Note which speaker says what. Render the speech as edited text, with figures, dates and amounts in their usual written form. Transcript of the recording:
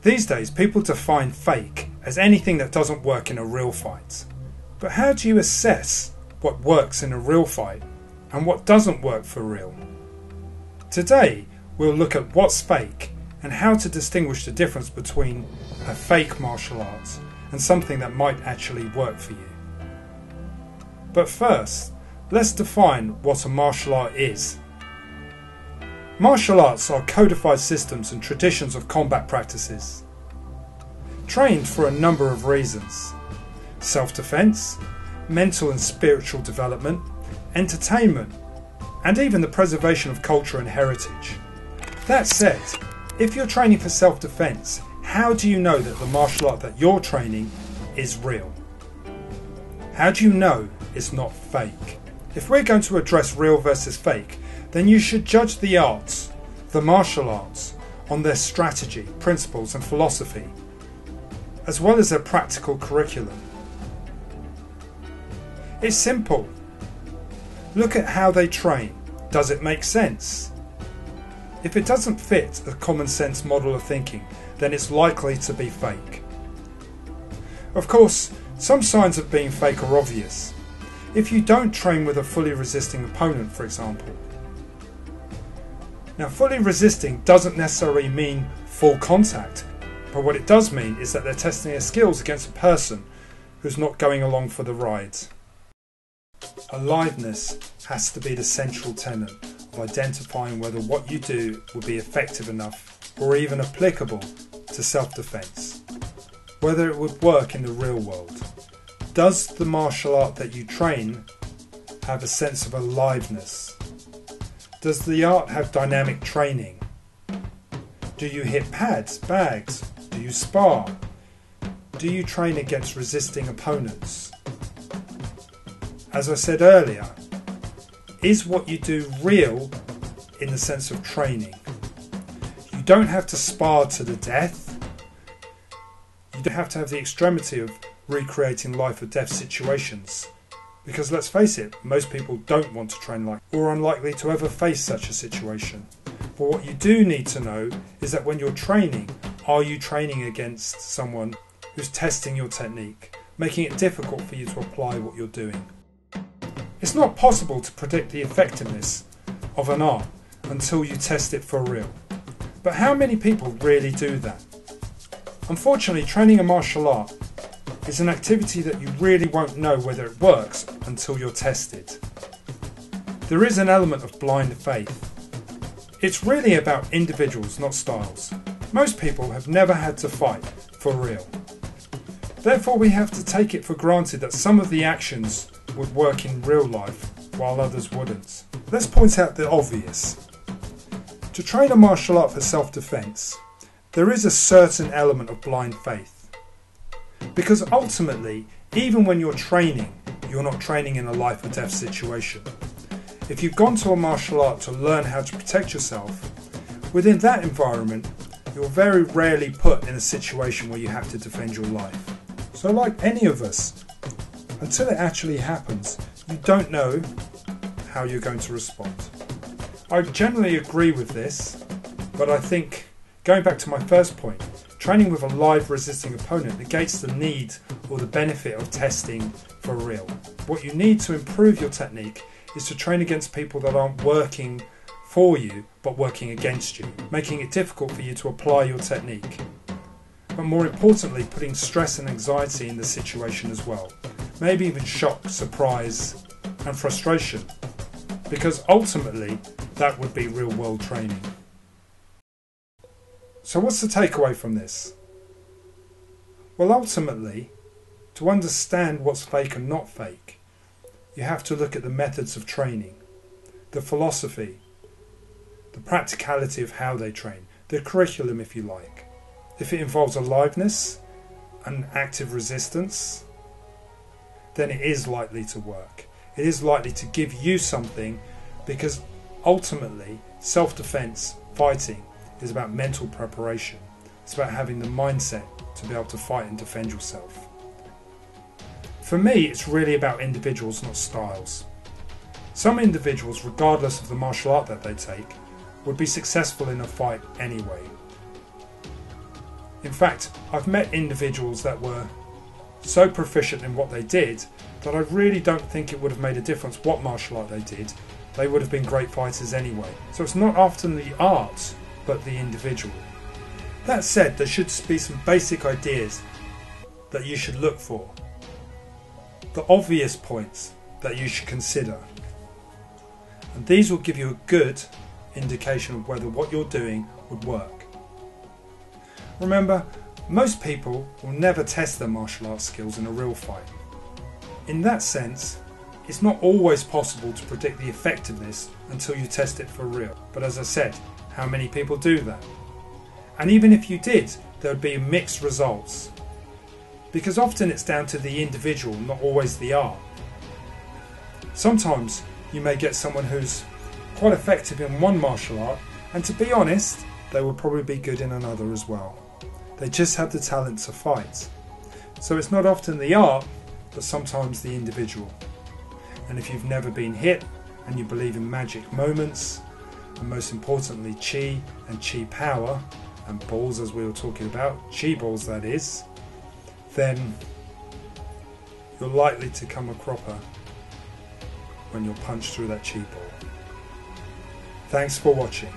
Speaker 1: These days, people define fake as anything that doesn't work in a real fight. But how do you assess what works in a real fight and what doesn't work for real? Today, we'll look at what's fake and how to distinguish the difference between a fake martial art and something that might actually work for you. But first, let's define what a martial art is. Martial arts are codified systems and traditions of combat practices, trained for a number of reasons: self-defense, mental and spiritual development, entertainment, and even the preservation of culture and heritage. That said, if you're training for self-defense, how do you know that the martial art that you're training is real? How do you know it's not fake? If we're going to address real versus fake, then you should judge the arts, the martial arts, on their strategy, principles and philosophy, as well as their practical curriculum. It's simple. Look at how they train. Does it make sense? If it doesn't fit a common sense model of thinking, then it's likely to be fake. Of course, some signs of being fake are obvious. If you don't train with a fully resisting opponent, for example. Now, fully resisting doesn't necessarily mean full contact, but what it does mean is that they're testing their skills against a person who's not going along for the ride. Aliveness has to be the central tenet of identifying whether what you do will be effective enough or even applicable to self-defense, whether it would work in the real world. Does the martial art that you train have a sense of aliveness? Does the art have dynamic training? Do you hit pads, bags? Do you spar? Do you train against resisting opponents? As I said earlier, is what you do real in the sense of training? You don't have to spar to the death. You don't have to have the extremity of recreating life or death situations. Because let's face it, most people don't want to train like or are unlikely to ever face such a situation. But what you do need to know is that when you're training, are you training against someone who's testing your technique, making it difficult for you to apply what you're doing? It's not possible to predict the effectiveness of an art until you test it for real. But how many people really do that? Unfortunately, training a martial art is an activity that you really won't know whether it works until you're tested. There is an element of blind faith. It's really about individuals, not styles. Most people have never had to fight for real. Therefore, we have to take it for granted that some of the actions would work in real life while others wouldn't. Let's point out the obvious. To train a martial art for self-defense, there is a certain element of blind faith. Because ultimately, even when you're training, you're not training in a life or death situation. If you've gone to a martial art to learn how to protect yourself, within that environment, you're very rarely put in a situation where you have to defend your life. So like any of us, until it actually happens, you don't know how you're going to respond. I generally agree with this, but I think, going back to my first point, training with a live resisting opponent negates the need or the benefit of testing for real. What you need to improve your technique is to train against people that aren't working for you but working against you, making it difficult for you to apply your technique. But more importantly, putting stress and anxiety in the situation as well. Maybe even shock, surprise and frustration, because ultimately that would be real world training. So what's the takeaway from this? Well, ultimately, to understand what's fake and not fake, you have to look at the methods of training, the philosophy, the practicality of how they train, the curriculum if you like. If it involves aliveness and active resistance, then it is likely to work. It is likely to give you something, because ultimately self-defense, fighting, is about mental preparation. It's about having the mindset to be able to fight and defend yourself. For me, it's really about individuals, not styles. Some individuals, regardless of the martial art that they take, would be successful in a fight anyway. In fact, I've met individuals that were so proficient in what they did that I really don't think it would have made a difference what martial art they did. They would have been great fighters anyway. So it's not often the art, but the individual. That said, there should be some basic ideas that you should look for. The obvious points that you should consider. And these will give you a good indication of whether what you're doing would work. Remember, most people will never test their martial arts skills in a real fight. In that sense, it's not always possible to predict the effectiveness until you test it for real. But as I said, how many people do that? And even if you did, there would be mixed results. Because often it's down to the individual, not always the art. Sometimes you may get someone who's quite effective in one martial art, and to be honest, they will probably be good in another as well. They just have the talent to fight. So it's not often the art, but sometimes the individual. And if you've never been hit and you believe in magic moments, and most importantly chi and chi power, and balls as we were talking about, chi balls that is, then you're likely to come a cropper when you're punched through that chi ball. Thanks for watching.